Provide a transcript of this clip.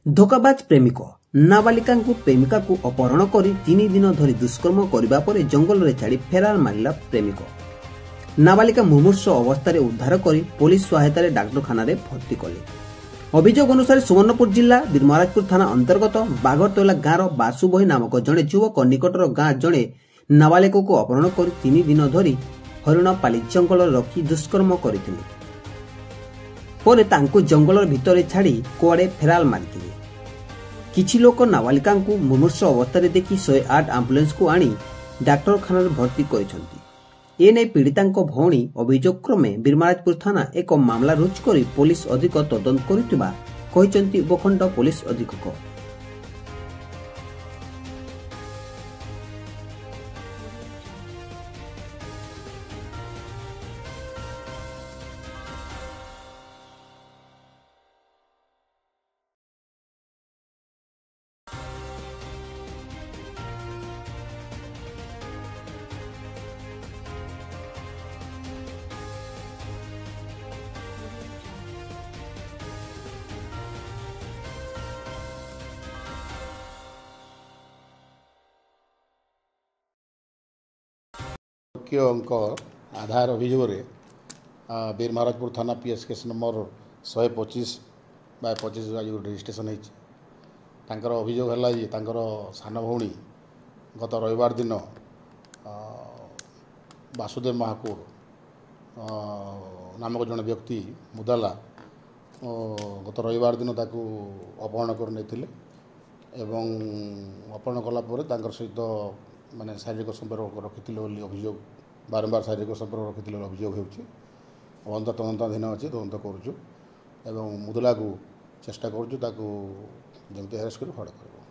धोकाबाज प्रेमिक नाबालिका प्रेमिका को अपहरण कर 3 दिन धरी दुष्कर्म करने पर जंगल में छाड़ी फेरार मारिला प्रेमिक। नाबालिका मुमूर्ष अवस्था उद्धार कर पुलिस सहायतार डाक्तखाना भर्ती कले। अभियोग अनुसार सुवर्णपुर जिला बीरमहाराजपुर थाना अंतर्गत बागरतोला गाँव बासुबही नामक जड़े युवक निकटर गाँ जड़े नाबालिका को अपहरण कर 3 दिन धरी हरिणपाली जंगल रखी दुष्कर्म करथिले। परे तांको जंगल भितर छाड़ी कुआड़े फेराल मारिथिले। किछि लोक नाबालिका को मुमूर्ष अवस्था देखि 108 आम्बुलेंस को आनी डाक्तखाना भर्ती करिसंती। एने पीड़िता भौणी अभियोग क्रमे बीरमहाराजपुर थाना एक मामला रुजु कर पुलिस अधिक तदंत करुथिबा कहिसंती उपखंड पुलिस अधीक्षक। आधार अभियोग बीरमहाराजपुर थाना पीएस केस नंबर 125/25 रजिस्ट्रेशन होकर अभियोग है सान भौणी गत रविवार दिन वासुदेव महाकुड़ नामक जड़े व्यक्ति मुदाला गत रविवार दिन ताकू अपहरण कर अपहरण कलापर सहित माने शारीरिक संपर्क रखी अभियोग बारंबार शारीरिक संपर्क रखी अभियोग हो तदंताधीन अच्छी तदंत करुँ मुदला को चेष्टा करुँ जमी हेरेस्ट कर फड़ कर।